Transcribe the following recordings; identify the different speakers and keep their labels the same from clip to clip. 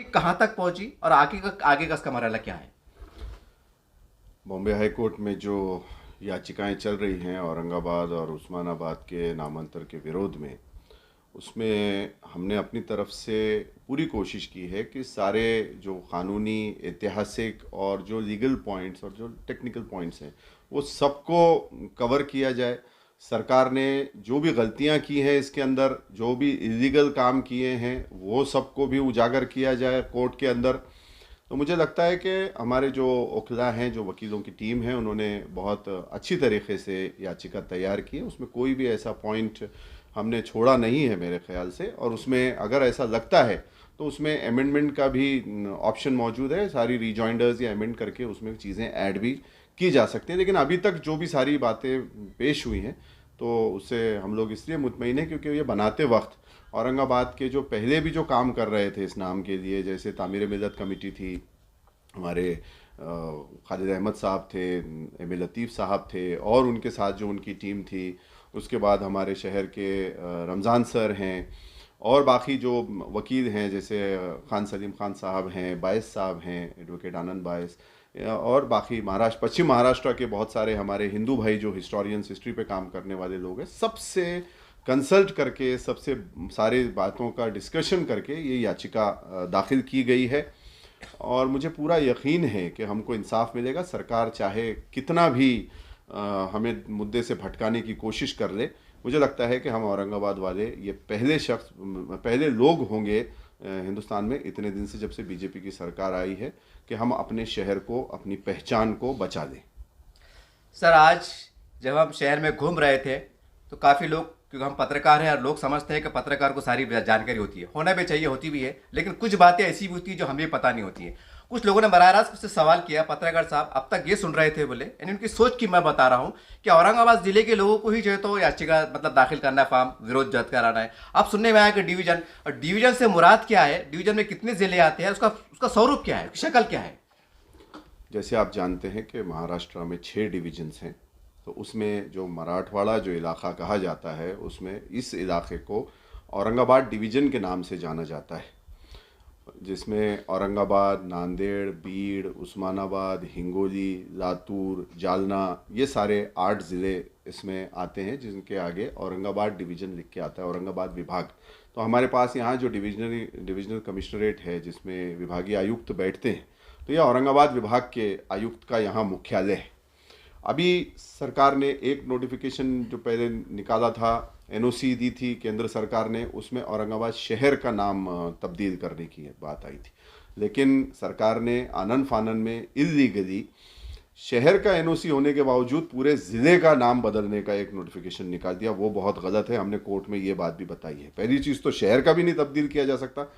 Speaker 1: कहाँ तक पहुंची और आगे का इसका मरहला क्या है?
Speaker 2: बॉम्बे हाई कोर्ट में जो याचिकाएं चल रही हैं औरंगाबाद और उस्मानाबाद के नामांतर के विरोध में, उसमें हमने अपनी तरफ से पूरी कोशिश की है कि सारे जो कानूनी, ऐतिहासिक और जो लीगल पॉइंट्स और जो टेक्निकल पॉइंट्स हैं वो सबको कवर किया जाए। सरकार ने जो भी गलतियां की हैं इसके अंदर, जो भी इलीगल काम किए हैं वो सबको भी उजागर किया जाए कोर्ट के अंदर। तो मुझे लगता है कि हमारे जो वकीला हैं, जो वकीलों की टीम है, उन्होंने बहुत अच्छी तरीके से याचिका तैयार की है। उसमें कोई भी ऐसा पॉइंट हमने छोड़ा नहीं है मेरे ख्याल से, और उसमें अगर ऐसा लगता है तो उसमें अमेंडमेंट का भी ऑप्शन मौजूद है। सारी रिजॉइंडर्स या अमेंड करके उसमें चीज़ें ऐड भी की जा सकती हैं। लेकिन अभी तक जो भी सारी बातें पेश हुई हैं तो उससे हम लोग इसलिए मुतमईन हैं क्योंकि ये बनाते वक्त औरंगाबाद के जो पहले भी जो काम कर रहे थे इस नाम के लिए, जैसे तामीर मिल्लत कमेटी थी, हमारे खालिद अहमद साहब थे, एम ए लतीफ़ साहब थे और उनके साथ जो उनकी टीम थी, उसके बाद हमारे शहर के रमज़ान सर हैं और बाकी जो वकील हैं जैसे खान सलीम खान साहब हैं, बायस साहब हैं, एडवोकेट आनंद बायस, और बाकी पश्चिम महाराष्ट्र के बहुत सारे हमारे हिंदू भाई जो हिस्टोरियंस, हिस्ट्री पे काम करने वाले लोग हैं, सबसे कंसल्ट करके, सबसे सारी बातों का डिस्कशन करके ये याचिका दाखिल की गई है। और मुझे पूरा यकीन है कि हमको इंसाफ मिलेगा। सरकार चाहे कितना भी हमें मुद्दे से भटकाने की कोशिश कर ले, मुझे लगता है कि हम औरंगाबाद वाले ये पहले लोग होंगे हिंदुस्तान में इतने दिन से, जब से बीजेपी की सरकार आई है, कि हम अपने शहर को, अपनी पहचान को बचा लें।
Speaker 1: सर, आज जब हम शहर में घूम रहे थे तो काफ़ी लोग, क्योंकि हम पत्रकार हैं और लोग समझते हैं कि पत्रकार को सारी जानकारी होती है, होना भी चाहिए, होती भी है, लेकिन कुछ बातें ऐसी भी होती है जो हमें पता नहीं होती है। कुछ लोगों ने बराह रास्त मुझसे सवाल किया, पत्रकार साहब अब तक ये सुन रहे थे, बोले, यानी उनकी सोच की मैं बता रहा हूँ कि औरंगाबाद जिले के लोगों को ही जो है तो याचिका मतलब दाखिल करना है, फॉर्म विरोध जब्त कराना है। अब सुनने में आया कि डिवीजन, और डिवीजन से मुराद क्या है, डिवीजन में कितने जिले आते हैं, उसका उसका स्वरूप क्या है, शक्ल क्या है?
Speaker 2: जैसे आप जानते हैं कि महाराष्ट्र में 6 डिवीजन्स हैं, तो उसमें जो मराठवाड़ा जो इलाका कहा जाता है, उसमें इस इलाके को औरंगाबाद डिवीज़न के नाम से जाना जाता है, जिसमें औरंगाबाद, नांदेड़, बीड़, उस्मानाबाद, हिंगोली, लातूर, जालना, ये सारे 8 ज़िले इसमें आते हैं, जिनके आगे औरंगाबाद डिवीज़न लिख के आता है, औरंगाबाद विभाग। तो हमारे पास यहाँ जो डिविजनल कमिश्नरेट है, जिसमें विभागीय आयुक्त बैठते हैं, तो यह औरंगाबाद विभाग के आयुक्त का यहाँ मुख्यालय है। अभी सरकार ने एक नोटिफिकेशन जो पहले निकाला था, एनओसी दी थी केंद्र सरकार ने, उसमें औरंगाबाद शहर का नाम तब्दील करने की बात आई थी। लेकिन सरकार ने आनन फानन में इलीगली शहर का एनओसी होने के बावजूद पूरे ज़िले का नाम बदलने का एक नोटिफिकेशन निकाल दिया। वो बहुत गलत है, हमने कोर्ट में ये बात भी बताई है। पहली चीज़ तो शहर का भी नहीं तब्दील किया जा सकता।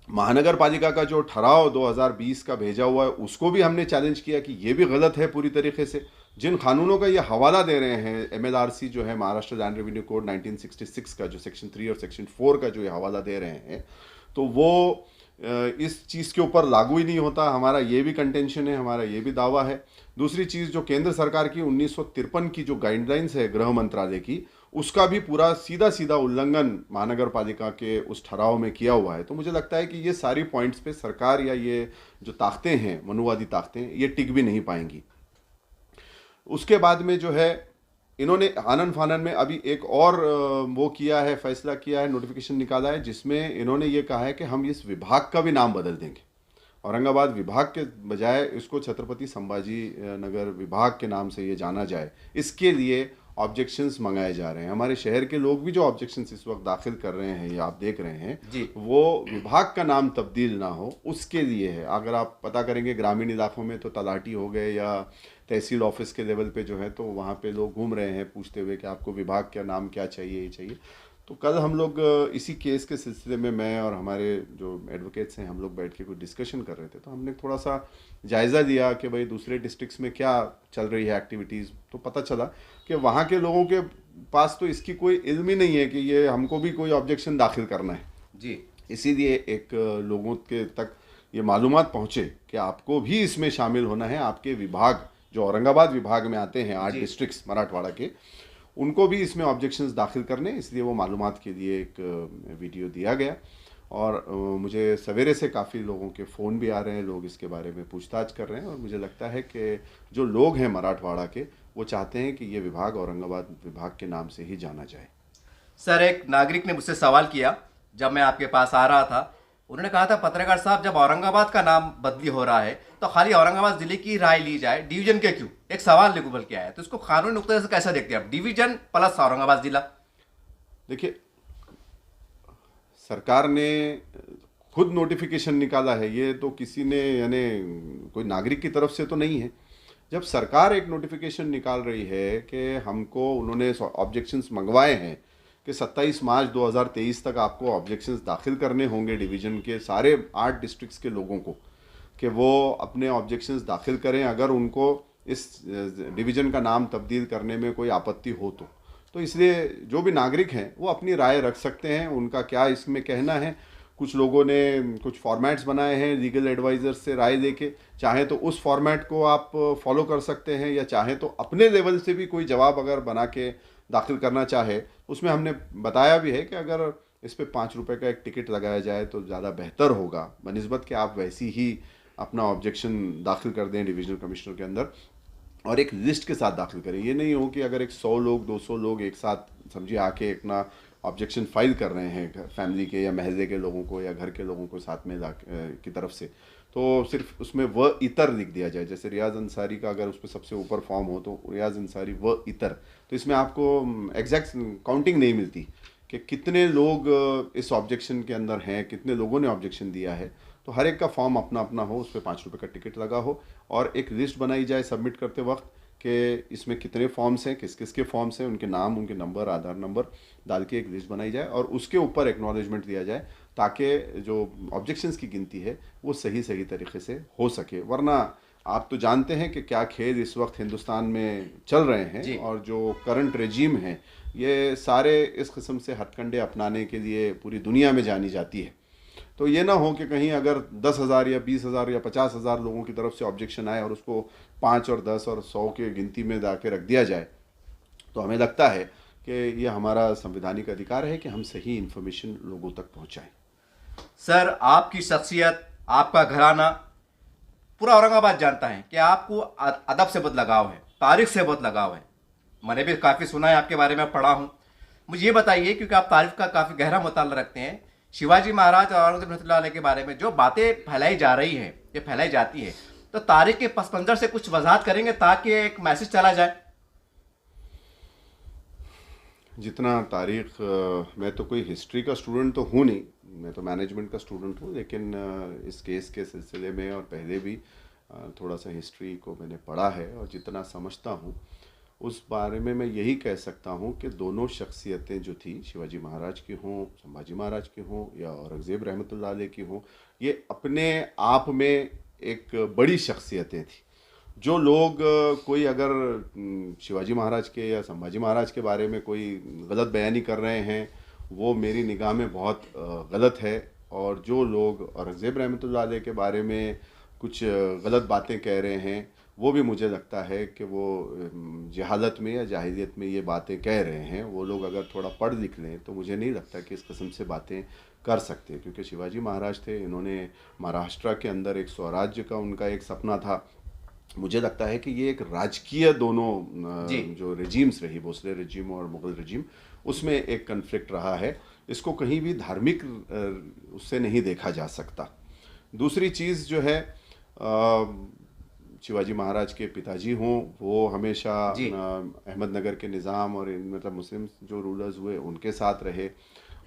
Speaker 2: महानगर पालिका का जो ठराव 2020 का भेजा हुआ है, उसको भी हमने चैलेंज किया कि ये भी गलत है पूरी तरीके से। जिन कानूनों का ये हवाला दे रहे हैं, एमएलआरसी जो है, महाराष्ट्र लैंड रेवेन्यू कोड 1966 का, जो सेक्शन 3 और सेक्शन 4 का जो ये हवाला दे रहे हैं, तो वो इस चीज़ के ऊपर लागू ही नहीं होता। हमारा ये भी कंटेंशन है, हमारा ये भी दावा है। दूसरी चीज़, जो केंद्र सरकार की 1953 की जो गाइडलाइंस है गृह मंत्रालय की, उसका भी पूरा सीधा सीधा उल्लंघन महानगर पालिका के उस ठराव में किया हुआ है। तो मुझे लगता है कि ये सारी पॉइंट्स पे सरकार या ये जो ताकतें हैं, मनुवादी ताकतें, ये टिक भी नहीं पाएंगी। उसके बाद में जो है, इन्होंने आनन फानन में अभी एक और वो किया है, फैसला किया है, नोटिफिकेशन निकाला है, जिसमें इन्होंने ये कहा है कि हम इस विभाग का भी नाम बदल देंगे। औरंगाबाद विभाग के बजाय इसको छत्रपति संभाजी नगर विभाग के नाम से ये जाना जाए, इसके लिए ऑब्जेक्शंस मंगाए जा रहे हैं। हमारे शहर के लोग भी जो ऑब्जेक्शंस इस वक्त दाखिल कर रहे हैं, ये आप देख रहे हैं,
Speaker 1: जी।
Speaker 2: वो विभाग का नाम तब्दील ना हो उसके लिए है। अगर आप पता करेंगे ग्रामीण इलाकों में, तो तलाटी हो गए या तहसील ऑफिस के लेवल पे जो है, तो वहाँ पे लोग घूम रहे हैं पूछते हुए कि आपको विभाग का नाम क्या चाहिए, ये चाहिए। तो कल हम लोग इसी केस के सिलसिले में, मैं और हमारे जो एडवोकेट्स हैं, हम लोग बैठ के कुछ डिस्कशन कर रहे थे। तो हमने थोड़ा सा जायज़ा लिया कि भाई दूसरे डिस्ट्रिक्ट्स में क्या चल रही है एक्टिविटीज़। तो पता चला कि वहाँ के लोगों के पास तो इसकी कोई इल्म ही नहीं है कि ये हमको भी कोई ऑब्जेक्शन दाखिल करना है।
Speaker 1: जी।
Speaker 2: इसीलिए एक लोगों के तक ये मालूमात पहुँचे कि आपको भी इसमें शामिल होना है। आपके विभाग जो औरंगाबाद विभाग में आते हैं, 8
Speaker 1: जी।
Speaker 2: डिस्ट्रिक्ट्स मराठवाड़ा के, उनको भी इसमें ऑब्जेक्शंस दाखिल करने, इसलिए वो मालूमात के लिए एक वीडियो दिया गया। और मुझे सवेरे से काफ़ी लोगों के फ़ोन भी आ रहे हैं, लोग इसके बारे में पूछताछ कर रहे हैं, और मुझे लगता है कि जो लोग हैं मराठवाड़ा के, वो चाहते हैं कि ये विभाग औरंगाबाद विभाग के नाम से ही जाना जाए।
Speaker 1: सर, एक नागरिक ने मुझसे सवाल किया जब मैं आपके पास आ रहा था। उन्होंने कहा था, पत्रकार साहब, जब औरंगाबाद का नाम बदली हो रहा है तो खाली औरंगाबाद जिले की राय ली जाए, डिवीजन के क्यों? एक सवाल निकुबल के आया है, तो इसको कानूनी नुक्ते से कैसे देखते हैं आप, डिवीजन प्लस औरंगाबाद जिला?
Speaker 2: देखिए, सरकार ने खुद नोटिफिकेशन निकाला है, ये तो किसी ने यानी कोई नागरिक की तरफ से तो नहीं है। जब सरकार एक नोटिफिकेशन निकाल रही है कि हमको, उन्होंने ऑब्जेक्शंस मंगवाए हैं कि 27 मार्च 2023 तक आपको ऑब्जेक्शंस दाखिल करने होंगे डिवीज़न के सारे 8 डिस्ट्रिक्ट्स के लोगों को, कि वो अपने ऑब्जेक्शंस दाखिल करें अगर उनको इस डिवीज़न का नाम तब्दील करने में कोई आपत्ति हो तो इसलिए जो भी नागरिक हैं वो अपनी राय रख सकते हैं, उनका क्या इसमें कहना है। कुछ लोगों ने कुछ फॉर्मेट्स बनाए हैं लीगल एडवाइज़र से राय लेके, चाहे तो उस फॉर्मेट को आप फॉलो कर सकते हैं, या चाहे तो अपने लेवल से भी कोई जवाब अगर बना के दाखिल करना चाहे। उसमें हमने बताया भी है कि अगर इस पे 5 रुपये का एक टिकट लगाया जाए तो ज़्यादा बेहतर होगा, बनिस्बत कि आप वैसी ही अपना ऑब्जेक्शन दाखिल कर दें डिविजनल कमिश्नर के अंदर, और एक लिस्ट के साथ दाखिल करें। ये नहीं हो कि अगर एक 100 लोग 200 लोग एक साथ समझिए आके अपना ऑब्जेक्शन फाइल कर रहे हैं फैमिली के या महल्ले के लोगों को या घर के लोगों को साथ में की तरफ से, तो सिर्फ उसमें व इतर लिख दिया जाए। जैसे रियाज अंसारी का अगर उस पर सबसे ऊपर फॉर्म हो तो रियाज अंसारी व इतर, तो इसमें आपको एग्जैक्ट काउंटिंग नहीं मिलती कि कितने लोग इस ऑब्जेक्शन के अंदर हैं, कितने लोगों ने ऑब्जेक्शन दिया है। तो हर एक का फॉर्म अपना अपना हो, उस पर 5 रुपये का टिकट लगा हो, और एक लिस्ट बनाई जाए सबमिट करते वक्त कि इसमें कितने फॉर्म्स हैं, किस किस के फॉर्म्स हैं, उनके नाम, उनके नंबर, आधार नंबर डाल के एक लिस्ट बनाई जाए और उसके ऊपर एक्नॉलेजमेंट दिया जाए, ताकि जो ऑब्जेक्शंस की गिनती है वो सही सही तरीके से हो सके। वरना आप तो जानते हैं कि क्या खेल इस वक्त हिंदुस्तान में चल रहे हैं, और जो करंट रेजीम है ये सारे इस किस्म से हथकंडे अपनाने के लिए पूरी दुनिया में जानी जाती है। तो ये ना हो कि कहीं अगर 10,000 या 20,000 या 50,000 लोगों की तरफ से ऑब्जेक्शन आए और उसको 5 और 10 और 100 के गिनती में जाके रख दिया जाए, तो हमें लगता है कि ये हमारा संवैधानिक अधिकार है कि हम सही इन्फॉर्मेशन लोगों तक पहुंचाएं।
Speaker 1: सर, आपकी शख्सियत, आपका घराना पूरा औरंगाबाद जानता है कि आपको अदब से बहुत लगाव है, तारीख से बहुत लगाव है। मैंने भी काफ़ी सुना है आपके बारे में, पढ़ा हूँ। मुझे ये बताइए, क्योंकि आप तारीख का काफ़ी गहरा मुताला रखते हैं, शिवाजी महाराज और औरंगजेब रहमतुल्लाह अलैह के बारे में जो बातें फैलाई जा रही है, ये फैलाई जाती है, तो तारीख के पस मंज़र से कुछ वजाहत करेंगे ताकि एक मैसेज चला जाए?
Speaker 2: जितना तारीख, मैं तो कोई हिस्ट्री का स्टूडेंट तो हूँ नहीं, मैं तो मैनेजमेंट का स्टूडेंट हूँ, लेकिन इस केस के सिलसिले में और पहले भी थोड़ा सा हिस्ट्री को मैंने पढ़ा है, और जितना समझता हूँ उस बारे में मैं यही कह सकता हूँ कि दोनों शख्सियतें जो थी, शिवाजी महाराज की हों, संभाजी महाराज की हों या औरंगज़ेब रहमतुल्लाह अलैह की हों, ये अपने आप में एक बड़ी शख्सियतें थी। जो लोग कोई अगर शिवाजी महाराज के या संभाजी महाराज के बारे में कोई गलत बयानी कर रहे हैं, वो मेरी निगाह में बहुत गलत है। और जो लोग औरंगज़ेब रहमतुल्लाह अलैह के बारे में कुछ गलत बातें कह रहे हैं, वो भी मुझे लगता है कि वो जहालत में या जाहिलियत में ये बातें कह रहे हैं। वो लोग अगर थोड़ा पढ़ लिख लें तो मुझे नहीं लगता कि इस किस्म से बातें कर सकते, क्योंकि शिवाजी महाराज थे, इन्होंने महाराष्ट्र के अंदर एक स्वराज्य का उनका एक सपना था। मुझे लगता है कि ये एक राजकीय दोनों जो रेजीम्स रही, भोसले रेजीम और मुग़ल रेजीम, उसमें एक कन्फ्लिक्ट रहा है। इसको कहीं भी धार्मिक उससे नहीं देखा जा सकता। दूसरी चीज़ जो है, शिवाजी महाराज के पिताजी हों, वो हमेशा अहमदनगर के निज़ाम और मतलब मुस्लिम जो रूलर्स हुए उनके साथ रहे।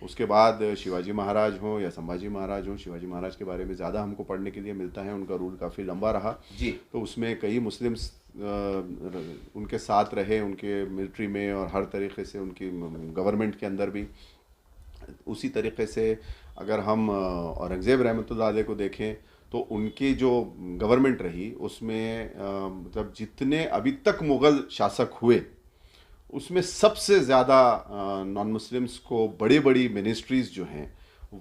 Speaker 2: उसके बाद शिवाजी महाराज हों या संभाजी महाराज हों, शिवाजी महाराज के बारे में ज़्यादा हमको पढ़ने के लिए मिलता है, उनका रूल काफ़ी लंबा रहा जी। तो उसमें कई मुस्लिम्स उनके साथ रहे, उनके मिलिट्री में और हर तरीक़े से उनकी गवर्नमेंट के अंदर भी। उसी तरीक़े से अगर हम औरंगज़ेब रहमतुल्लाह अलैह को देखें तो उनकी जो गवर्नमेंट रही उसमें मतलब जितने अभी तक मुग़ल शासक हुए उसमें सबसे ज़्यादा नॉन मुस्लिम्स को बड़ी बड़ी मिनिस्ट्रीज़ जो हैं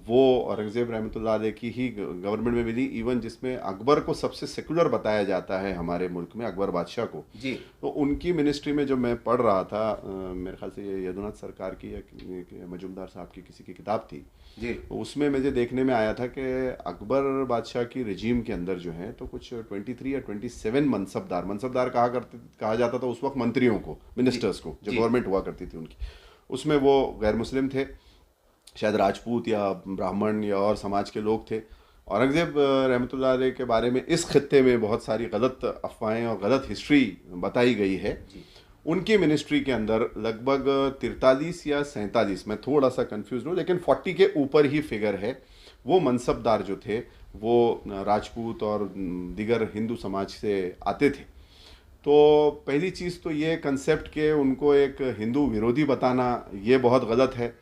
Speaker 2: वो औरंगज़ेब रहमतुल्लाह अलैह की ही गवर्नमेंट में मिली, इवन जिसमें अकबर को सबसे सेकुलर बताया जाता है हमारे मुल्क में, अकबर बादशाह को।
Speaker 1: जी
Speaker 2: तो उनकी मिनिस्ट्री में जब मैं पढ़ रहा था, मेरे ख्याल से ये यदुनाथ सरकार की या मजूमदार साहब की किसी की किताब थी,
Speaker 1: जी
Speaker 2: तो उसमें मुझे देखने में आया था कि अकबर बादशाह की रजीम के अंदर जो है तो कुछ 23 या 27 मनसबदार कहा जाता था उस वक्त मंत्रियों को,
Speaker 1: जी
Speaker 2: मिनिस्टर्स को, जो
Speaker 1: जी
Speaker 2: गवर्नमेंट हुआ करती थी उनकी। उसमें वो गैर मुस्लिम थे, शायद राजपूत या ब्राह्मण या और समाज के लोग थे। औरंगज़ेब रहमतुल्लाह अलैह के बारे में इस खित्ते में बहुत सारी गलत अफवाहें और गलत हिस्ट्री बताई गई है।
Speaker 1: जी
Speaker 2: उनकी मिनिस्ट्री के अंदर लगभग 43 या 47, मैं थोड़ा सा कंफ्यूज हूँ, लेकिन 40 के ऊपर ही फिगर है। वो मनसबदार जो थे वो राजपूत और दिगर हिंदू समाज से आते थे। तो पहली चीज़ तो ये कंसेप्ट के उनको एक हिंदू विरोधी बताना ये बहुत गलत है।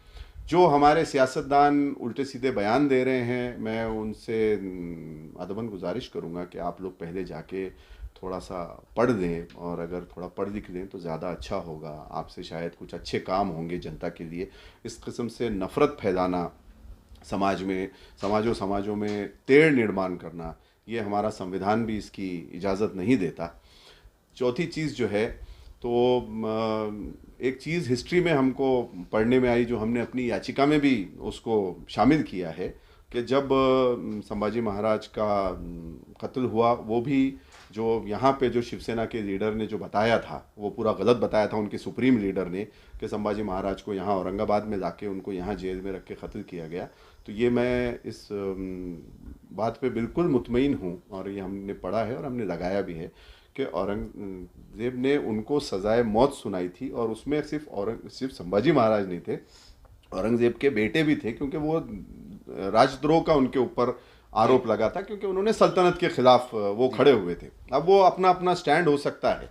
Speaker 2: जो हमारे सियासतदान उल्टे सीधे बयान दे रहे हैं, मैं उनसे अदबन गुजारिश करूँगा कि आप लोग पहले जाके थोड़ा सा पढ़ लें, और अगर थोड़ा पढ़ लिख लें तो ज़्यादा अच्छा होगा, आपसे शायद कुछ अच्छे काम होंगे जनता के लिए। इस किस्म से नफ़रत फैलाना समाज में, समाजों में तेढ़ निर्माण करना, ये हमारा संविधान भी इसकी इजाज़त नहीं देता। चौथी चीज़ जो है, तो एक चीज़ हिस्ट्री में हमको पढ़ने में आई, जो हमने अपनी याचिका में भी उसको शामिल किया है, कि जब संभाजी महाराज का कत्ल हुआ, वो भी जो यहाँ पे जो शिवसेना के लीडर ने जो बताया था वो पूरा गलत बताया था, उनके सुप्रीम लीडर ने, कि संभाजी महाराज को यहाँ औरंगाबाद में लाके उनको यहाँ जेल में रख के कत्ल किया गया। तो ये मैं इस बात पे बिल्कुल मुतमईन हूँ, और ये हमने पढ़ा है और हमने लगाया भी है कि औरंगज़ेब ने उनको सजाए मौत सुनाई थी। और उसमें सिर्फ संभाजी महाराज नहीं थे, औरंगज़ेब के बेटे भी थे, क्योंकि वो राजद्रोह का उनके ऊपर आरोप लगा था, क्योंकि उन्होंने सल्तनत के खिलाफ वो खड़े हुए थे। अब वो अपना अपना स्टैंड हो सकता है,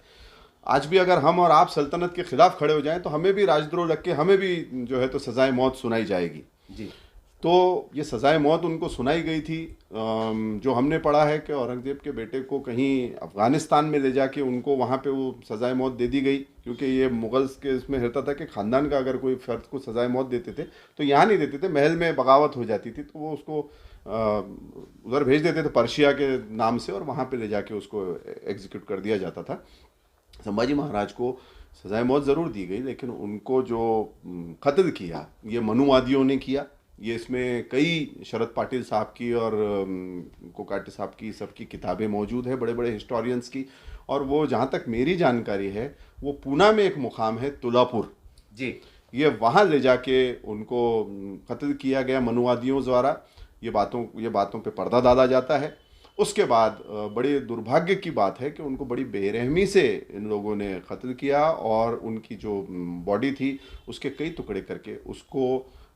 Speaker 2: आज भी अगर हम और आप सल्तनत के खिलाफ खड़े हो जाएं तो हमें भी राजद्रोह लग के हमें भी जो है तो सजाए मौत सुनाई जाएगी।
Speaker 1: जी
Speaker 2: तो ये सजाए मौत उनको सुनाई गई थी। जो हमने पढ़ा है कि औरंगज़ेब के बेटे को कहीं अफ़गानिस्तान में ले जाके उनको वहाँ पे वो सजाए मौत दे दी गई, क्योंकि ये मुग़ल्स के इसमें रहता था कि ख़ानदान का अगर कोई फ़र्द को सजाए मौत देते थे तो यहाँ नहीं देते थे, महल में बगावत हो जाती थी, तो वो उसको उधर भेज देते थे पर्शिया के नाम से, और वहाँ पर ले जाके उसको एग्जीक्यूट कर दिया जाता था। संभाजी महाराज को सजाए मौत ज़रूर दी गई, लेकिन उनको जो कत्ल किया ये मनुवादियों ने किया। ये इसमें कई शरद पाटिल साहब की और कोकाटे साहब की सबकी किताबें मौजूद है, बड़े बड़े हिस्टोरियंस की। और वो जहाँ तक मेरी जानकारी है, वो पूना में एक मुकाम है तुलापुर,
Speaker 1: जी
Speaker 2: ये वहाँ ले जाके उनको कत्ल किया गया मनुवादियों द्वारा। ये बातों पे पर्दा डाला जाता है। उसके बाद बड़े दुर्भाग्य की बात है कि उनको बड़ी बेरहमी से इन लोगों ने कत्ल किया, और उनकी जो बॉडी थी उसके कई टुकड़े करके उसको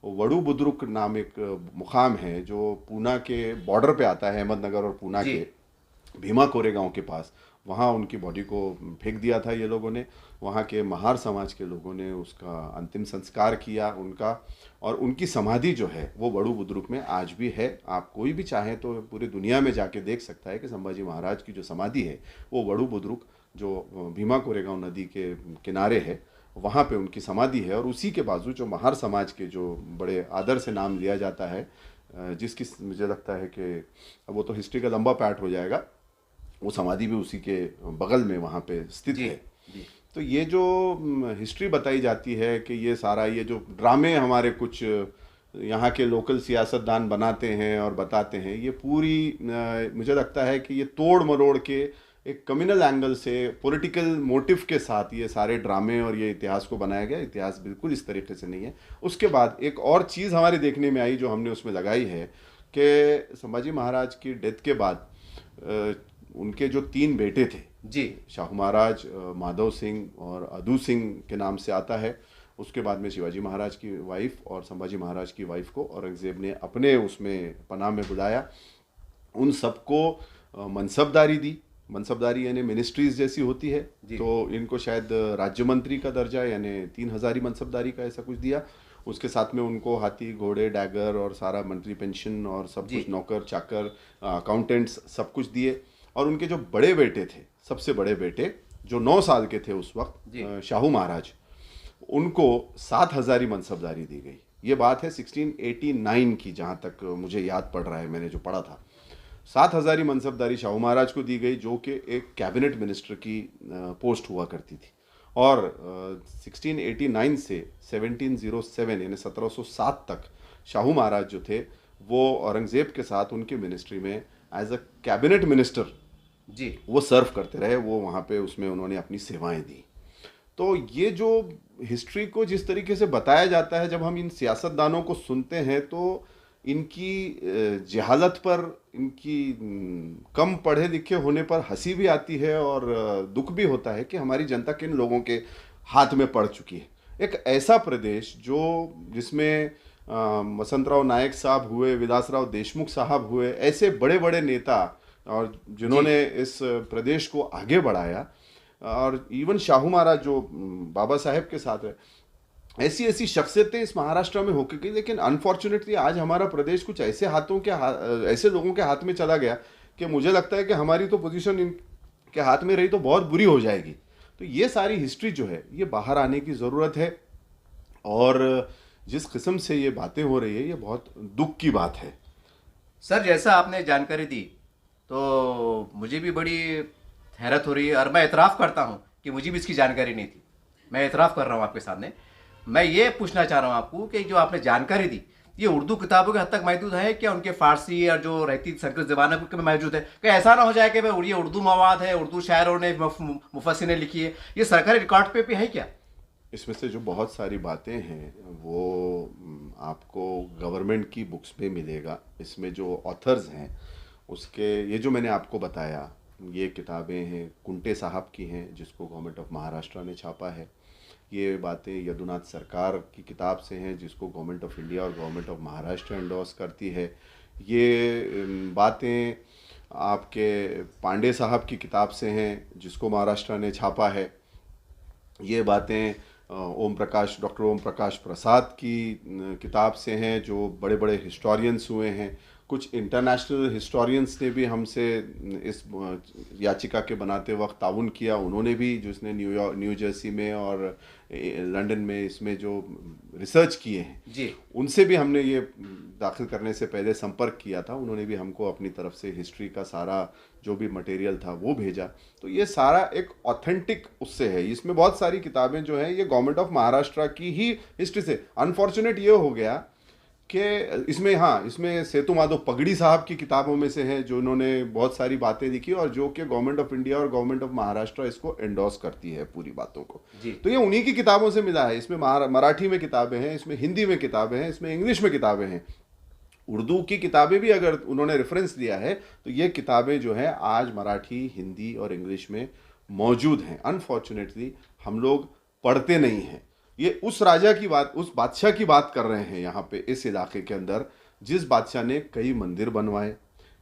Speaker 2: वड़ू बुद्रुक नाम एक मुकाम है जो पूना के बॉर्डर पे आता है, अहमदनगर और पूना
Speaker 1: जी
Speaker 2: के भीमा कोरेगांव के पास, वहाँ उनकी बॉडी को फेंक दिया था ये लोगों ने। वहाँ के महार समाज के लोगों ने उसका अंतिम संस्कार किया उनका, और उनकी समाधि जो है वो बड़ू बुद्रुक में आज भी है। आप कोई भी चाहे तो पूरी दुनिया में जाके देख सकता है कि संभाजी महाराज की जो समाधि है वो बड़ू बुद्रुक, जो भीमा कोरेगांव नदी के किनारे है, वहाँ पे उनकी समाधि है। और उसी के बाजू जो महार समाज के जो बड़े आदर से नाम लिया जाता है, जिसकी मुझे लगता है कि अब वो तो हिस्ट्री का लंबा पैट हो जाएगा, वो समाधि भी उसी के बगल में वहाँ पे स्थित
Speaker 1: जी
Speaker 2: है।
Speaker 1: जी
Speaker 2: तो ये जो हिस्ट्री बताई जाती है कि ये सारा ये जो ड्रामे हमारे कुछ यहाँ के लोकल सियासतदान बनाते हैं और बताते हैं, ये पूरी मुझे लगता है कि ये तोड़ मरोड़ के एक कम्युनल एंगल से, पॉलिटिकल मोटिव के साथ ये सारे ड्रामे और ये इतिहास को बनाया गया। इतिहास बिल्कुल इस तरीके से नहीं है। उसके बाद एक और चीज़ हमारे देखने में आई जो हमने उसमें लगाई है कि संभाजी महाराज की डेथ के बाद उनके जो 3 बेटे थे,
Speaker 1: जी
Speaker 2: शाहू महाराज, माधव सिंह और अदू सिंह के नाम से आता है। उसके बाद में शिवाजी महाराज की वाइफ और संभाजी महाराज की वाइफ को औरंगज़ेब ने अपने उसमें पनाह में बुलाया। उन सबको मनसबदारी दी। मनसबदारी यानी मिनिस्ट्रीज जैसी होती है, तो इनको शायद राज्य मंत्री का दर्जा यानी 3000 मनसबदारी का ऐसा कुछ दिया। उसके साथ में उनको हाथी घोड़े डैगर और सारा मंत्री पेंशन और सब कुछ, नौकर चाकर अकाउंटेंट्स सब कुछ दिए। और उनके जो बड़े बेटे थे, सबसे बड़े बेटे जो 9 साल के थे उस वक्त, शाहू महाराज, उनको 7000 मनसबदारी दी गई। ये बात है 1689 की, जहाँ तक मुझे याद पड़ रहा है, मैंने जो पढ़ा था। 7 हज़ारी मनसबदारी शाहू महाराज को दी गई, जो कि एक कैबिनेट मिनिस्टर की पोस्ट हुआ करती थी। और 1689 से 1707 यानी 1707 तक शाहू महाराज जो थे वो औरंगज़ेब के साथ उनके मिनिस्ट्री में एज अ कैबिनेट मिनिस्टर
Speaker 1: जी
Speaker 2: वो सर्व करते रहे। वो वहाँ पे उसमें उन्होंने अपनी सेवाएं दी। तो ये जो हिस्ट्री को जिस तरीके से बताया जाता है, जब हम इन सियासतदानों को सुनते हैं तो इनकी जहालत पर, इनकी कम पढ़े लिखे होने पर हंसी भी आती है और दुख भी होता है कि हमारी जनता किन लोगों के हाथ में पड़ चुकी है। एक ऐसा प्रदेश जिसमें वसंतराव नायक साहब हुए, विलासराव देशमुख साहब हुए, ऐसे बड़े बड़े नेता और जिन्होंने इस प्रदेश को आगे बढ़ाया, और इवन शाहू महाराज जो बाबा साहेब के साथ है, ऐसी ऐसी शख्सियतें इस महाराष्ट्र में होकर गई। लेकिन अनफॉर्चुनेटली आज हमारा प्रदेश कुछ ऐसे ऐसे लोगों के हाथ में चला गया कि मुझे लगता है कि हमारी तो पोजीशन इनके हाथ में रही तो बहुत बुरी हो जाएगी। तो ये सारी हिस्ट्री जो है ये बाहर आने की ज़रूरत है, और जिस किस्म से ये बातें हो रही है ये बहुत दुख की बात है।
Speaker 1: सर, जैसा आपने जानकारी दी तो मुझे भी बड़ी हैरत हो रही है, और मैं एतराफ़ करता हूँ कि मुझे भी इसकी जानकारी नहीं थी। मैं एतराफ़ कर रहा हूँ आपके सामने। मैं ये पूछना चाह रहा हूँ आपको कि जो आपने जानकारी दी ये उर्दू किताबों के हद तक महदूद है क्या? उनके फ़ारसी और जो रहती संस्कृत ज़बान में मौजूद है? कहीं ऐसा ना हो जाए कि भाई ये उर्दू मवाद है, उर्दू शायरों ने मुफस्सिर ने लिखी है, ये सरकारी रिकॉर्ड पे है क्या?
Speaker 2: इसमें से जो बहुत सारी बातें हैं वो आपको गवर्नमेंट की बुक्स में मिलेगा। इसमें जो ऑथर्स हैं उसके, ये जो मैंने आपको बताया, ये किताबें हैं कुंटे साहब की हैं, जिसको गवर्नमेंट ऑफ महाराष्ट्र ने छापा है। ये बातें यदुनाथ सरकार की किताब से हैं, जिसको गवर्नमेंट ऑफ इंडिया और गवर्नमेंट ऑफ महाराष्ट्र एंडोर्स करती है। ये बातें आपके पांडे साहब की किताब से हैं, जिसको महाराष्ट्र ने छापा है। ये बातें डॉक्टर ओम प्रकाश प्रसाद की किताब से हैं, जो बड़े बड़े हिस्टोरियंस हुए हैं। कुछ इंटरनेशनल हिस्टोरियंस ने भी हमसे इस याचिका के बनाते वक्त ताउन किया। उन्होंने भी, जिसने न्यू जर्सी में और लंदन में इसमें जो रिसर्च किए हैं
Speaker 1: जी,
Speaker 2: उनसे भी हमने ये दाखिल करने से पहले संपर्क किया था। उन्होंने भी हमको अपनी तरफ से हिस्ट्री का सारा जो भी मटेरियल था वो भेजा। तो ये सारा एक ऑथेंटिक उससे है। इसमें बहुत सारी किताबें जो हैं ये गवर्नमेंट ऑफ महाराष्ट्र की ही हिस्ट्री से। अनफॉर्चुनेट ये हो गया कि इसमें सेतु माधव पगड़ी साहब की किताबों में से है, जो उन्होंने बहुत सारी बातें लिखी और जो कि गवर्नमेंट ऑफ इंडिया और गवर्नमेंट ऑफ महाराष्ट्र इसको एंडोर्स करती है पूरी बातों को।
Speaker 1: जी।
Speaker 2: तो ये उन्हीं की किताबों से मिला है। इसमें मराठी में किताबें हैं, इसमें हिंदी में किताबें हैं, इसमें इंग्लिश में किताबें हैं, उर्दू की किताबें भी अगर उन्होंने रेफरेंस दिया है तो ये किताबें जो है आज मराठी, हिंदी और इंग्लिश में मौजूद हैं। अनफॉर्चुनेटली हम लोग पढ़ते नहीं हैं। ये उस राजा की बात, उस बादशाह की बात कर रहे हैं यहाँ पे इस इलाके के अंदर, जिस बादशाह ने कई मंदिर बनवाए।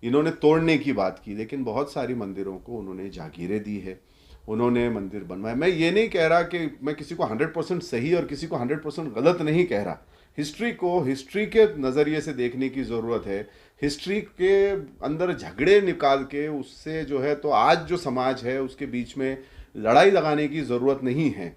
Speaker 2: इन्होंने तोड़ने की बात की, लेकिन बहुत सारी मंदिरों को उन्होंने जागीरें दी है, उन्होंने मंदिर बनवाए। मैं ये नहीं कह रहा कि मैं किसी को 100% सही और किसी को 100% गलत नहीं कह रहा। हिस्ट्री को हिस्ट्री के नज़रिए से देखने की ज़रूरत है। हिस्ट्री के अंदर झगड़े निकाल के उससे जो है, तो आज जो समाज है उसके बीच में लड़ाई लगाने की ज़रूरत नहीं है।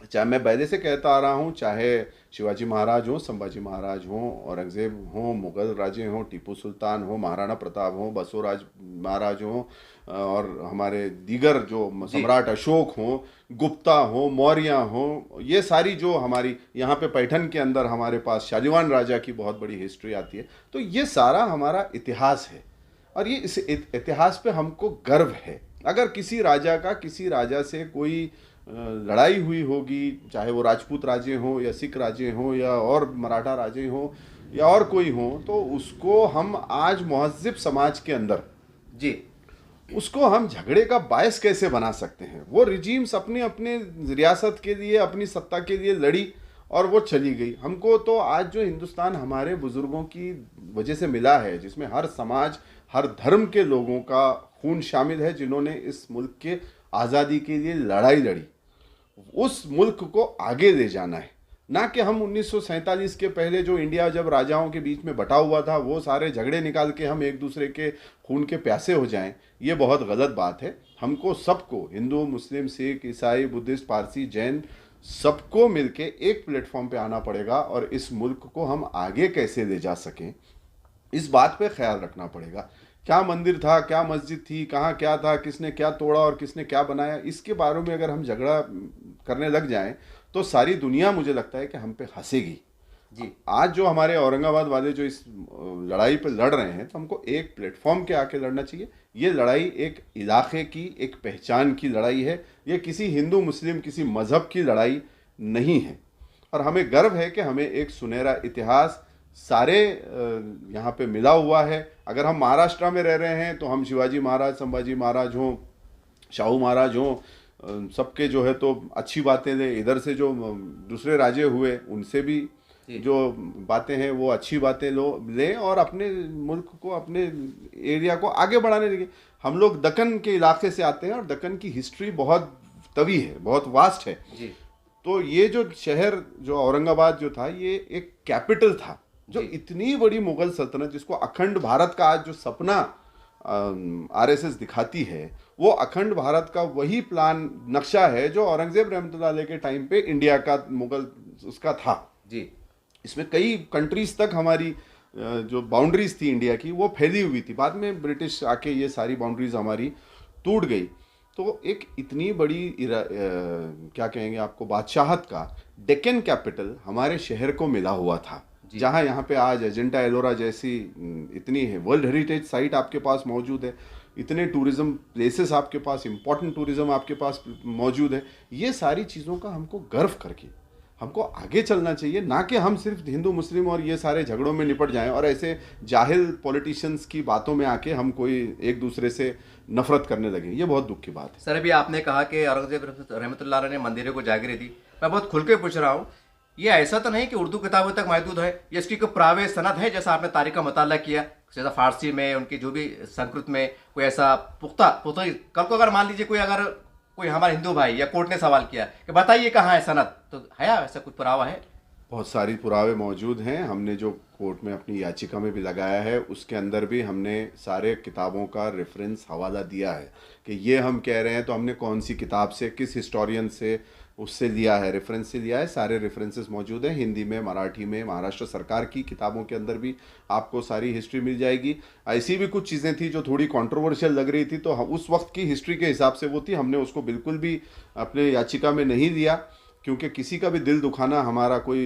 Speaker 2: चाहे मैं पहले से कहता आ रहा हूँ, चाहे शिवाजी महाराज हों, संभाजी महाराज हों, औरंगज़ेब हों, मुग़ल राजे हों, टीपू सुल्तान हो, महाराणा प्रताप हों, बसोराज महाराज हों, और हमारे दीगर जो सम्राट अशोक हों, गुप्ता हों, मौर्य हों, ये सारी जो हमारी यहाँ पे पैठन के अंदर हमारे पास शालिवान राजा की बहुत बड़ी हिस्ट्री आती है। तो ये सारा हमारा इतिहास है, और ये इस इतिहास पे हमको गर्व है। अगर किसी राजा से कोई लड़ाई हुई होगी, चाहे वो राजपूत राजे हों या सिख राजे हों या और मराठा राजे हों या और कोई हों, तो उसको हम आज महज़िब समाज के अंदर
Speaker 1: जी,
Speaker 2: उसको हम झगड़े का बायस कैसे बना सकते हैं? वो रिजीम्स अपने अपने रियासत के लिए, अपनी सत्ता के लिए लड़ी और वो चली गई। हमको तो आज जो हिंदुस्तान हमारे बुजुर्गों की वजह से मिला है, जिसमें हर समाज, हर धर्म के लोगों का खून शामिल है, जिन्होंने इस मुल्क के आज़ादी के लिए लड़ाई लड़ी, उस मुल्क को आगे ले जाना है। ना कि हम 1947 के पहले जो इंडिया जब राजाओं के बीच में बटा हुआ था, वो सारे झगड़े निकाल के हम एक दूसरे के खून के प्यासे हो जाएं। ये बहुत गलत बात है। हमको सबको, हिंदू, मुस्लिम, सिख, ईसाई, बुद्धिस्ट, पारसी, जैन, सबको मिलके एक प्लेटफॉर्म पे आना पड़ेगा और इस मुल्क को हम आगे कैसे ले जा सकें इस बात पे ख्याल रखना पड़ेगा। क्या मंदिर था, क्या मस्जिद थी, कहाँ क्या था, किसने क्या तोड़ा और किसने क्या बनाया, इसके बारे में अगर हम झगड़ा करने लग जाएं तो सारी दुनिया मुझे लगता है कि हम पे हंसेगी।
Speaker 1: जी
Speaker 2: आज जो हमारे औरंगाबाद वाले जो इस लड़ाई पे लड़ रहे हैं तो हमको एक प्लेटफॉर्म के आके लड़ना चाहिए। ये लड़ाई एक इलाके की, एक पहचान की लड़ाई है, ये किसी हिंदू मुस्लिम किसी मज़हब की लड़ाई नहीं है। और हमें गर्व है कि हमें एक सुनहरा इतिहास सारे यहाँ पे मिला हुआ है। अगर हम महाराष्ट्र में रह रहे हैं तो हम शिवाजी महाराज, संभाजी महाराज हों, शाहू महाराज हों, सबके जो है तो अच्छी बातें लें। इधर से जो दूसरे राजे हुए उनसे भी जो बातें हैं वो अच्छी बातें लें और अपने मुल्क को, अपने एरिया को आगे बढ़ाने लगे। हम लोग दक्कन के इलाके से आते हैं और दक्कन की हिस्ट्री बहुत तवी है, बहुत वास्ट है।
Speaker 1: जी
Speaker 2: तो ये जो शहर जो औरंगाबाद जो था ये एक कैपिटल था, जो इतनी बड़ी मुगल सल्तनत जिसको अखंड भारत का आज जो सपना आरएसएस दिखाती है, वो अखंड भारत का वही प्लान नक्शा है जो औरंगजेब रहमतुल्लाह अलैह के टाइम पे इंडिया का मुगल उसका था।
Speaker 1: जी
Speaker 2: इसमें कई कंट्रीज तक हमारी जो बाउंड्रीज थी इंडिया की वो फैली हुई थी। बाद में ब्रिटिश आके ये सारी बाउंड्रीज हमारी टूट गई। तो एक इतनी बड़ी क्या कहेंगे आपको, बादशाहत का डेक्कन कैपिटल हमारे शहर को मिला हुआ था, जहाँ यहाँ पे आज अजंता एलोरा जैसी इतनी है वर्ल्ड हेरिटेज साइट आपके पास मौजूद है, इतने टूरिज्म प्लेसेस आपके पास, इंपॉर्टेंट टूरिज्म आपके पास मौजूद है। ये सारी चीज़ों का हमको गर्व करके हमको आगे चलना चाहिए, ना कि हम सिर्फ हिंदू मुस्लिम और ये सारे झगड़ों में निपट जाएं और ऐसे जाहिल पॉलिटिशियंस की बातों में आके हम कोई एक दूसरे से नफरत करने लगे। ये बहुत दुख की बात है।
Speaker 1: सर, अभी आपने कहा कि औरंगजेब रहमतुल्लाह अलैह ने मंदिरों को जागीरें दी। मैं बहुत खुल के पूछ रहा हूँ, ये ऐसा तो नहीं कि उर्दू किताबों तक महदूद है, ये इसकी कोई प्रावे सनद है? जैसा आपने तारीख का मुताला किया, जैसा फारसी में, उनकी जो भी संस्कृत में कोई ऐसा पुख्ता पुख्ता कल को अगर मान लीजिए कोई हमारा हिंदू भाई या कोर्ट ने सवाल किया कि बताइए कहाँ है सनद, तो है ऐसा कुछ पुरावा है?
Speaker 2: बहुत सारी पुरावे मौजूद हैं। हमने जो कोर्ट में अपनी याचिका में भी लगाया है उसके अंदर भी हमने सारे किताबों का रेफरेंस हवाला दिया है कि ये हम कह रहे हैं तो हमने कौन सी किताब से, किस हिस्टोरियन से उससे लिया है, रेफरेंस से लिया है। सारे रेफरेंसेस मौजूद हैं, हिंदी में, मराठी में, महाराष्ट्र सरकार की किताबों के अंदर भी आपको सारी हिस्ट्री मिल जाएगी। ऐसी भी कुछ चीज़ें थी जो थोड़ी कंट्रोवर्शियल लग रही थी, तो उस वक्त की हिस्ट्री के हिसाब से वो थी, हमने उसको बिल्कुल भी अपने याचिका में नहीं लिया, क्योंकि किसी का भी दिल दुखाना हमारा कोई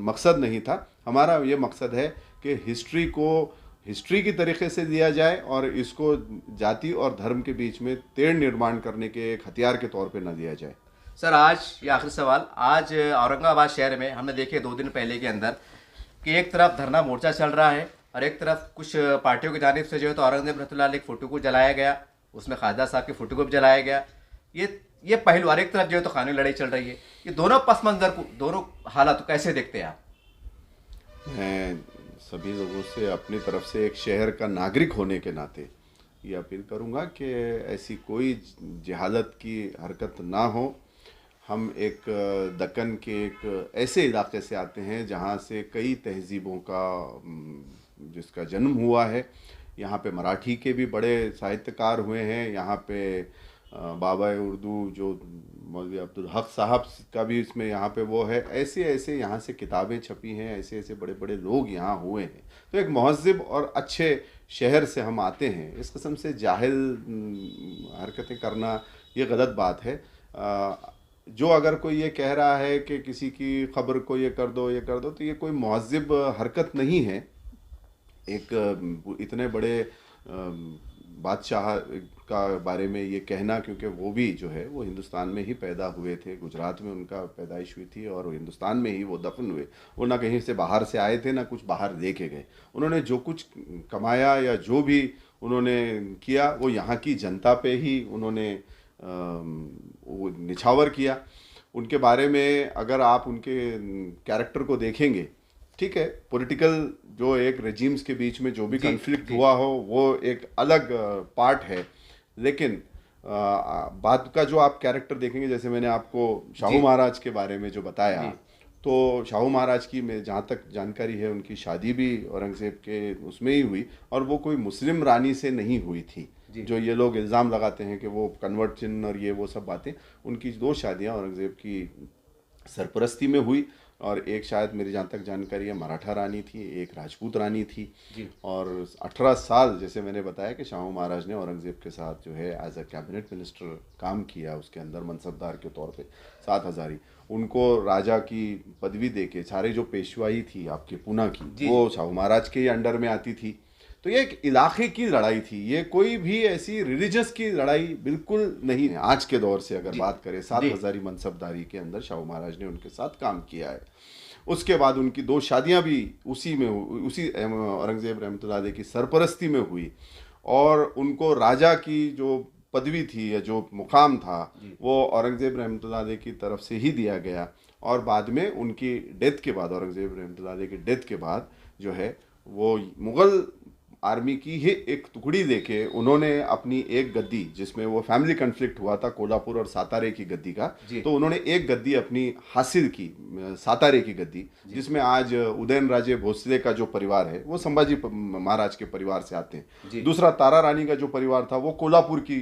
Speaker 2: मकसद नहीं था। हमारा ये मकसद है कि हिस्ट्री को हिस्ट्री की तरीके से लिया जाए और इसको जाति और धर्म के बीच में तेढ़ निर्माण करने के एक हथियार के तौर पे न लिया जाए।
Speaker 1: सर, आज ये आखिरी सवाल, आज औरंगाबाद शहर में हमने देखे 2 दिन पहले के अंदर कि एक तरफ धरना मोर्चा चल रहा है और एक तरफ कुछ पार्टियों की जानिब से जो है तो औरंगजेब रहमतुल्लाह अलैह के फ़ोटो को जलाया गया, उसमें खाजा साहब की फ़ोटो को भी जलाया गया। ये पहलू, और एक तरफ जो है तो कानूनी लड़ाई चल रही है। ये दोनों पस मंज़र को, दोनों हालात को कैसे देखते हैं आप?
Speaker 2: मैं सभी लोगों से अपनी तरफ से एक शहर का नागरिक होने के नाते ये अपील करूंगा कि ऐसी कोई जहालत की हरकत ना हो। हम एक दक्कन के एक ऐसे इलाके से आते हैं जहाँ से कई तहजीबों का जिसका जन्म हुआ है। यहाँ पे मराठी के भी बड़े साहित्यकार हुए हैं, यहाँ पे बाबा उर्दू जो मौलवी अब्दुल हक साहब का भी इसमें यहाँ पे वो है। ऐसे ऐसे यहाँ से किताबें छपी हैं, ऐसे ऐसे बड़े बड़े लोग यहाँ हुए हैं। तो एक महज़िब और अच्छे शहर से हम आते हैं, इस किस्म से जाहिल हरकतें करना ये गलत बात है। जो अगर कोई ये कह रहा है कि किसी की ख़बर को ये कर दो, ये कर दो, तो ये कोई महज़िब हरकत नहीं है। एक इतने बड़े बादशाह का बारे में ये कहना, क्योंकि वो भी जो है वो हिंदुस्तान में ही पैदा हुए थे, गुजरात में उनका पैदाइश हुई थी और हिंदुस्तान में ही वो दफन हुए। वो ना कहीं से बाहर से आए थे, ना कुछ बाहर लेके गए। उन्होंने जो कुछ कमाया या जो भी उन्होंने किया वो यहाँ की जनता पे ही उन्होंने वो निछावर किया। उनके बारे में अगर आप उनके कैरेक्टर को देखेंगे, ठीक है, पॉलिटिकल जो एक रेजिम्स के बीच में जो भी कन्फ्लिक्ट हुआ हो वो एक अलग पार्ट है, लेकिन बाद का जो आप कैरेक्टर देखेंगे, जैसे मैंने आपको शाहू महाराज के बारे में जो बताया, तो शाहू महाराज की मैं जहाँ तक जानकारी है उनकी शादी भी औरंगज़ेब के उसमें ही हुई और वो कोई मुस्लिम रानी से नहीं हुई थी। जो ये लोग इल्ज़ाम लगाते हैं कि वो कन्वर्ट चिन्ह और ये वो सब बातें, उनकी 2 शादियाँ औरंगज़ेब की सरपरस्ती में हुई। और एक शायद मेरी जहाँ तक जानकारी है मराठा रानी थी, एक राजपूत रानी थी। और 18 साल जैसे मैंने बताया कि शाहू महाराज ने औरंगज़ेब के साथ जो है एज अ कैबिनेट मिनिस्टर काम किया, उसके अंदर मनसबदार के तौर पे 7 हज़ारी उनको राजा की पदवी देके, सारे जो पेशवाई थी आपके पूना की वो शाहू महाराज के अंडर में आती थी। तो ये एक इलाके की लड़ाई थी, ये कोई भी ऐसी रिलीजियस की लड़ाई बिल्कुल नहीं है। आज के दौर से अगर बात करें 7 हज़ारी मनसबदारी के अंदर शाहू महाराज ने उनके साथ काम किया है। उसके बाद उनकी 2 शादियां भी उसी में उसी औरंगज़ेब रहमतुल्लाह अलैह की सरपरस्ती में हुई। और उनको राजा की जो पदवी थी या जो मुकाम था वो औरंगज़ेब रहमतुल्लाह अलैह की तरफ से ही दिया गया। और बाद में उनकी डेथ के बाद, औरंगज़ेब रहमतुल्लाह अलैह की डेथ के बाद जो है वो मुग़ल आर्मी की ही एक टुकड़ी लेके उन्होंने अपनी एक गद्दी, जिसमें वो फैमिली कन्फ्लिक्ट हुआ था कोल्हापुर और सातारे की गद्दी का, तो उन्होंने एक गद्दी अपनी हासिल की, सातारे की गद्दी, जिसमें आज उदयनराजे भोसले का जो परिवार है वो संभाजी महाराज के परिवार से आते हैं। दूसरा तारा रानी का जो परिवार था वो कोल्हापुर की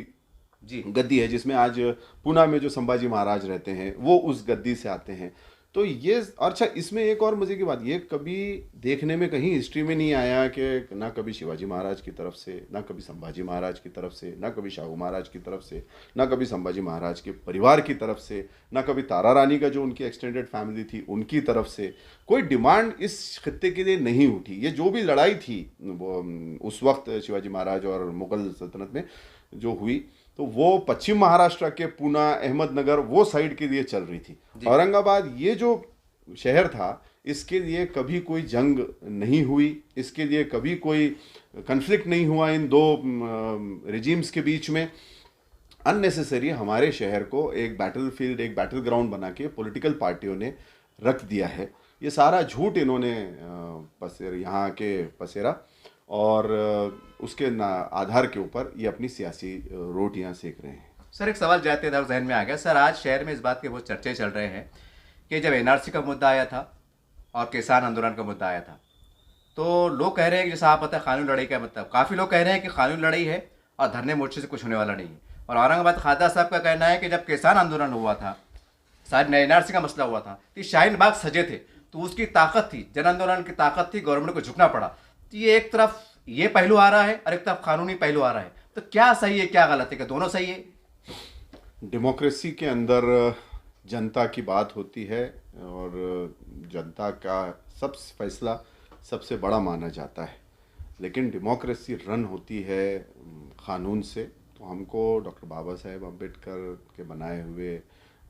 Speaker 2: गद्दी है, जिसमें आज पूना में जो संभाजी महाराज रहते हैं वो उस गद्दी से आते हैं। तो ये, अच्छा इसमें एक और मजे की बात, ये कभी देखने में कहीं हिस्ट्री में नहीं आया कि ना कभी शिवाजी महाराज की तरफ से, ना कभी संभाजी महाराज की तरफ से, ना कभी शाहू महाराज की तरफ से, ना कभी संभाजी महाराज के परिवार की तरफ से, ना कभी तारा रानी का जो उनकी एक्सटेंडेड फैमिली थी उनकी तरफ से कोई डिमांड इस खित्ते के लिए नहीं उठी। ये जो भी लड़ाई थी वो उस वक्त शिवाजी महाराज और मुग़ल सल्तनत में जो हुई, तो वो पश्चिम महाराष्ट्र के पूना, अहमदनगर वो साइड के लिए चल रही थी। औरंगाबाद ये जो शहर था इसके लिए कभी कोई जंग नहीं हुई, इसके लिए कभी कोई कन्फ्लिक्ट नहीं हुआ इन दो रिजीम्स के बीच में। अननेसेसरी हमारे शहर को एक बैटलफील्ड, एक बैटल ग्राउंड बना के पॉलिटिकल पार्टियों ने रख दिया है। ये सारा झूठ इन्होंने यहाँ के पसेरा और उसके आधार के ऊपर ये अपनी सियासी रोटियां सेक रहे हैं।
Speaker 1: सर एक सवाल जाते इधर जहन में आ गया सर, आज शहर में इस बात के बहुत चर्चे चल रहे हैं कि जब एनआरसी का मुद्दा आया था और किसान आंदोलन का मुद्दा आया था, तो लोग कह रहे हैं कि जैसा आप पता है कानूनी लड़ाई का मतलब, काफ़ी लोग कह रहे हैं कि कानूनी लड़ाई है और धरने मोर्चे से कुछ होने वाला नहीं है। और औरंगाबाद खादा साहब का कहना है कि जब किसान आंदोलन हुआ था, सारे एनआरसी का मसला हुआ था, तो शाहीन बाग सजे थे, तो उसकी ताकत थी, जन आंदोलन की ताकत थी, गवर्नमेंट को झुकना पड़ा। तो ये एक तरफ ये पहलू आ रहा है और एक तरफ कानूनी पहलू आ रहा है, तो क्या सही है क्या गलत है, क्या दोनों सही है?
Speaker 2: डेमोक्रेसी के अंदर जनता की बात होती है और जनता का सब फैसला सबसे बड़ा माना जाता है। लेकिन डेमोक्रेसी रन होती है क़ानून से। तो हमको डॉक्टर बाबा साहेब अम्बेडकर के बनाए हुए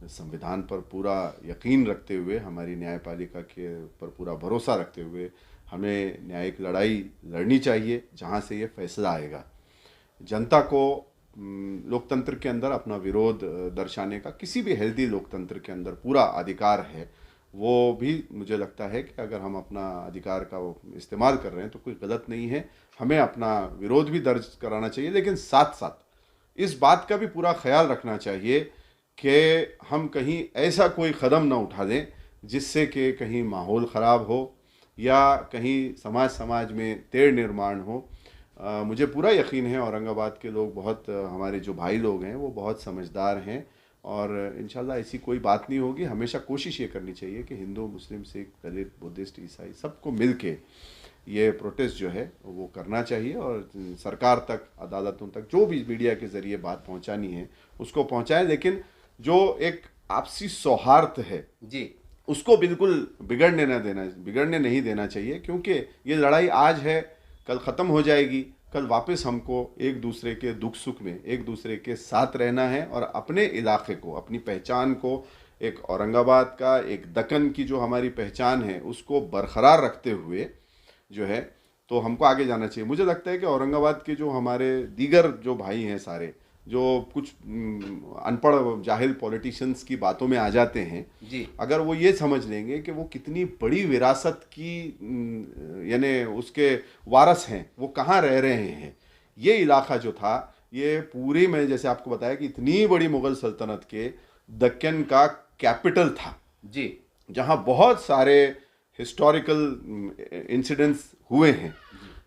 Speaker 2: संविधान पर पूरा यकीन रखते हुए, हमारी न्यायपालिका के पर पूरा भरोसा रखते हुए हमें न्यायिक लड़ाई लड़नी चाहिए जहाँ से ये फैसला आएगा। जनता को लोकतंत्र के अंदर अपना विरोध दर्शाने का, किसी भी हेल्दी लोकतंत्र के अंदर पूरा अधिकार है। वो भी मुझे लगता है कि अगर हम अपना अधिकार का इस्तेमाल कर रहे हैं तो कोई गलत नहीं है, हमें अपना विरोध भी दर्ज कराना चाहिए। लेकिन साथ साथ इस बात का भी पूरा ख्याल रखना चाहिए कि हम कहीं ऐसा कोई कदम ना उठा दें जिससे कि कहीं माहौल ख़राब हो या कहीं समाज में तेढ़ निर्माण हो। मुझे पूरा यकीन है औरंगाबाद के लोग बहुत, हमारे जो भाई लोग हैं वो बहुत समझदार हैं और इंशाल्लाह ऐसी कोई बात नहीं होगी। हमेशा कोशिश ये करनी चाहिए कि हिंदू, मुस्लिम, सिख, दलित, बुद्धिस्ट, ईसाई सबको मिल के ये प्रोटेस्ट जो है वो करना चाहिए और सरकार तक, अदालतों तक, जो भी मीडिया के ज़रिए बात पहुंचानी है उसको पहुंचाएं। लेकिन जो एक आपसी सौहार्द है जी, उसको बिल्कुल बिगड़ने नहीं देना चाहिए, क्योंकि ये लड़ाई आज है, कल ख़त्म हो जाएगी। कल वापस हमको एक दूसरे के दुख सुख में एक दूसरे के साथ रहना है और अपने इलाके को, अपनी पहचान को, एक औरंगाबाद का, एक दक्कन की जो हमारी पहचान है उसको बरकरार रखते हुए जो है तो हमको आगे जाना चाहिए। मुझे लगता है कि औरंगाबाद के जो हमारे दीगर जो भाई हैं सारे, जो कुछ अनपढ़ जाहिल पॉलिटिशियंस की बातों में आ जाते हैं जी, अगर वो ये समझ लेंगे कि वो कितनी बड़ी विरासत की यानी उसके वारस हैं, वो कहाँ रह रहे हैं। ये इलाका जो था ये पूरी, मैं जैसे आपको बताया कि इतनी बड़ी मुग़ल सल्तनत के दक्कन का कैपिटल था जी, जहाँ बहुत सारे हिस्टोरिकल इंसिडेंट्स हुए हैं।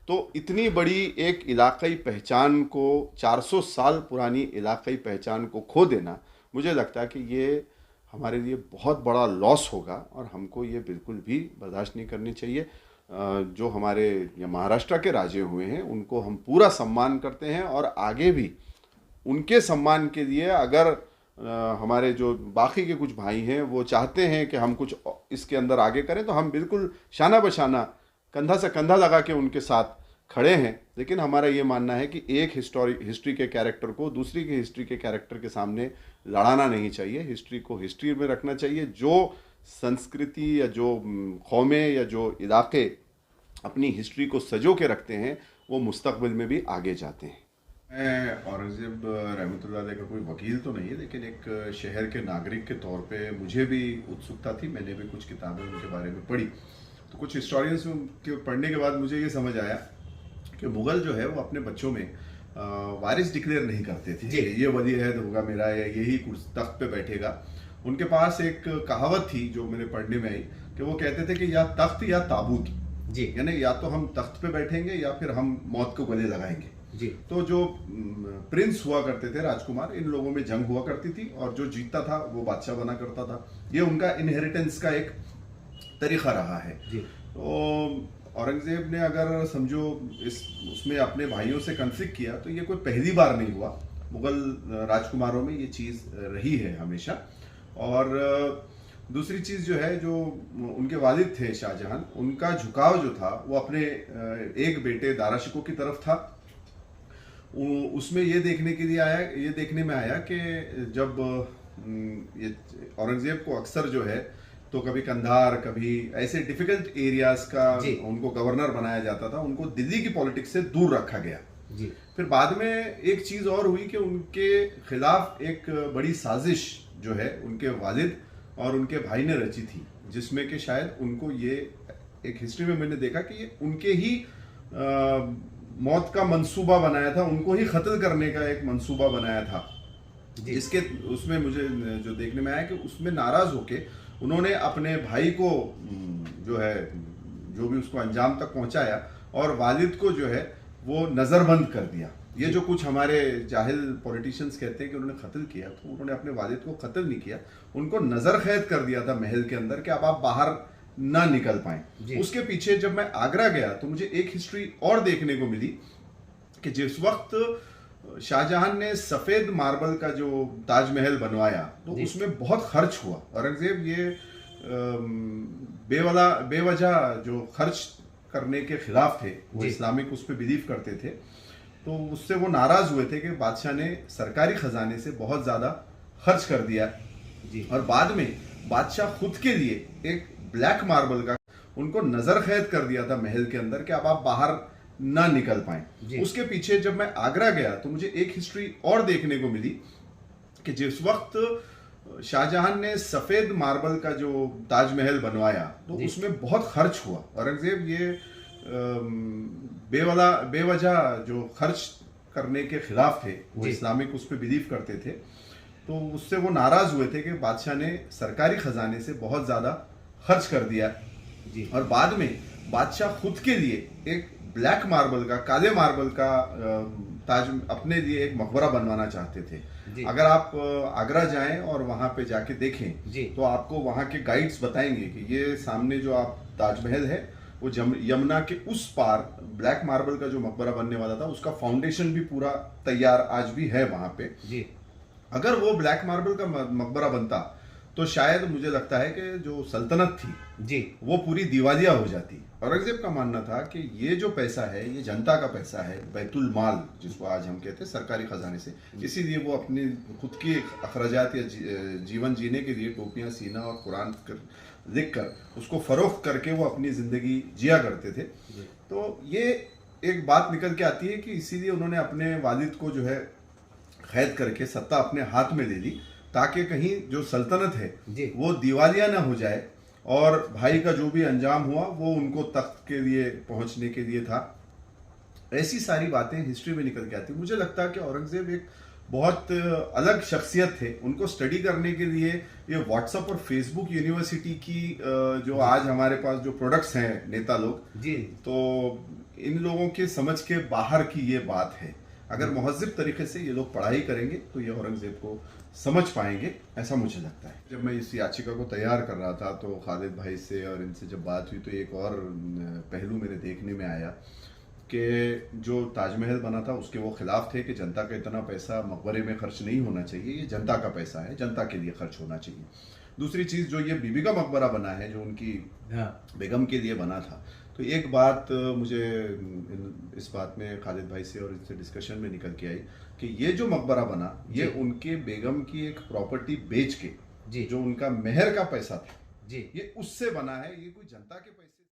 Speaker 2: तो इतनी बड़ी एक इलाकाई पहचान को, 400 साल पुरानी इलाकाई पहचान को खो देना, मुझे लगता है कि ये हमारे लिए बहुत बड़ा लॉस होगा और हमको ये बिल्कुल भी बर्दाश्त नहीं करनी चाहिए। जो हमारे ये महाराष्ट्र के राजे हुए हैं उनको हम पूरा सम्मान करते हैं और आगे भी उनके सम्मान के लिए अगर हमारे जो बाकी के कुछ भाई हैं वो चाहते हैं कि हम कुछ इसके अंदर आगे करें तो हम बिल्कुल शाना बशाना कंधा से कंधा लगा के उनके साथ खड़े हैं। लेकिन हमारा ये मानना है कि एक हिस्ट्री के कैरेक्टर को दूसरी के हिस्ट्री के कैरेक्टर के सामने लड़ाना नहीं चाहिए। हिस्ट्री को हिस्ट्री में रखना चाहिए। जो संस्कृति या जो कौमें या जो इलाके अपनी हिस्ट्री को सजो के रखते हैं वो मुस्तकबिल में भी आगे जाते हैं। मैं औरंगज़ेब रहमतुल्लाह अलैह का कोई वकील तो नहीं है, लेकिन एक शहर के नागरिक के तौर पे मुझे भी उत्सुकता थी। मैंने भी कुछ किताबें उनके बारे में पढ़ी, तो कुछ हिस्टोरियंस के पढ़ने के बाद मुझे ये समझ आया कि मुग़ल जो है वो अपने बच्चों में वारिस डिक्लेयर नहीं करते थे। ये वली अहद होगा मेरा या यही तख्त पे बैठेगा। उनके पास एक कहावत थी जो मेरे पढ़ने में आई कि वो कहते थे कि या तख्त या ताबूत जी, यानी या तो हम तख्त पे बैठेंगे या फिर हम मौत को गले लगाएंगे जी। तो जो प्रिंस हुआ करते थे, राजकुमार, इन लोगों में जंग हुआ करती थी और जो जीतता था वो बादशाह बना करता था। ये उनका इनहेरिटेंस का एक तरीका रहा है जी। तो औरंगजेब ने अगर समझो उसमें अपने भाइयों से कन्फ्लिक्ट किया तो ये कोई पहली बार नहीं हुआ। मुगल राजकुमारों में ये चीज़ रही है हमेशा। और दूसरी चीज़ जो है, जो उनके वालिद थे शाहजहां, उनका झुकाव जो था वो अपने एक बेटे दाराशिकों की तरफ था। उसमें ये देखने में आया कि जब ये औरंगजेब को अक्सर जो है तो कभी कंधार, कभी ऐसे डिफिकल्ट एरियाज का उनको गवर्नर बनाया जाता था, उनको दिल्ली की पॉलिटिक्स से दूर रखा गया जी। फिर बाद में एक चीज़ और हुई कि उनके खिलाफ एक बड़ी साजिश जो है उनके वालिद और उनके भाई ने रची थी, जिसमें कि शायद उनको ये एक हिस्ट्री में मैंने देखा कि ये उनके ही मौत का मंसूबा बनाया था, उनको ही कत्ल करने का एक मंसूबा बनाया था। इसके उसमें मुझे जो देखने में आया कि उसमें नाराज होके उन्होंने अपने भाई को जो है जो भी उसको अंजाम तक पहुंचाया और वालिद को जो है वो नज़रबंद कर दिया। ये जो कुछ हमारे जाहिल पॉलिटिशियंस कहते हैं कि उन्होंने कत्ल किया, तो उन्होंने अपने वालिद को कत्ल नहीं किया, उनको नज़र कैद कर दिया था महल के अंदर कि अब आप बाहर ना निकल पाए। उसके पीछे जब मैं आगरा गया तो मुझे एक हिस्ट्री और देखने को मिली कि जिस वक्त शाहजहां ने सफेद मार्बल का जो ताजमहल बनवाया तो उसमें बहुत खर्च हुआ। औरंगजेब ये बेवजह जो खर्च करने के खिलाफ थे, वो इस्लामिक उस पर बिलीव करते थे, तो उससे वो नाराज हुए थे कि बादशाह ने सरकारी खजाने से बहुत ज्यादा खर्च कर दिया जी। और बाद में बादशाह खुद के लिए एक ब्लैक मार्बल का उनको नजर कैद कर दिया था महल के अंदर कि अब आप बाहर ना निकल पाए। उसके पीछे जब मैं आगरा गया तो मुझे एक हिस्ट्री और देखने को मिली कि जिस वक्त शाहजहां ने सफेद मार्बल का जो ताजमहल बनवाया तो उसमें बहुत खर्च हुआ। औरंगजेब ये बेवजह जो खर्च करने के खिलाफ थे, वो इस्लामिक उस पर बिलीव करते थे, तो उससे वो नाराज हुए थे कि बादशाह ने सरकारी खजाने से बहुत ज्यादा खर्च कर दिया जी। और बाद में बादशाह खुद के लिए एक ब्लैक मार्बल का, काले मार्बल का ताज अपने लिए एक मकबरा बनवाना चाहते थे। अगर आप आगरा जाएं और वहां पे जाके देखें तो आपको वहां के गाइड्स बताएंगे कि ये सामने जो आप ताजमहल है वो यमुना के उस पार ब्लैक मार्बल का जो मकबरा बनने वाला था उसका फाउंडेशन भी पूरा तैयार आज भी है वहां पे जी। अगर वो ब्लैक मार्बल का मकबरा बनता तो शायद मुझे लगता है कि जो सल्तनत थी जी वो पूरी दिवालिया हो जाती। औरंगजेब का मानना था कि ये जो पैसा है ये जनता का पैसा है, बैतुल माल जिसको आज हम कहते हैं, सरकारी खजाने से, इसीलिए वो अपनी खुद के अखराजात या जीवन जीने के लिए टोपियां सीना और कुरान लिख कर उसको फरोख्त करके वो अपनी जिंदगी जिया करते थे। तो ये एक बात निकल के आती है कि इसीलिए उन्होंने अपने वालिद को जो है कैद करके सत्ता अपने हाथ में ले ली ताकि कहीं जो सल्तनत है वो दिवालिया ना हो जाए और भाई का जो भी अंजाम हुआ वो उनको तख्त के लिए पहुंचने के लिए था। ऐसी सारी बातें हिस्ट्री में निकल के आती। मुझे लगता है कि औरंगजेब एक बहुत अलग शख्सियत थे। उनको स्टडी करने के लिए ये व्हाट्सएप और फेसबुक यूनिवर्सिटी की जो आज हमारे पास जो प्रोडक्ट्स हैं नेता लोग जी, तो इन लोगों के समझ के बाहर की ये बात है। अगर महज़िब तरीके से ये लोग पढ़ाई करेंगे तो ये औरंगज़ेब को समझ पाएंगे, ऐसा मुझे लगता है। जब मैं इस याचिका को तैयार कर रहा था तो खालिद भाई से और इनसे जब बात हुई तो एक और पहलू मेरे देखने में आया कि जो ताजमहल बना था उसके वो खिलाफ थे कि जनता का इतना पैसा मकबरे में खर्च नहीं होना चाहिए, ये जनता का पैसा है, जनता के लिए खर्च होना चाहिए। दूसरी चीज़, जो ये बीबी का मकबरा बना है, जो उनकी बेगम के लिए बना था, तो एक बात मुझे इस बात में खालिद भाई से और इनसे डिस्कशन में निकल के आई कि ये जो मकबरा बना, ये उनके बेगम की एक प्रॉपर्टी बेच के, जो उनका मेहर का पैसा था, ये उससे बना है, ये कोई जनता के पैसे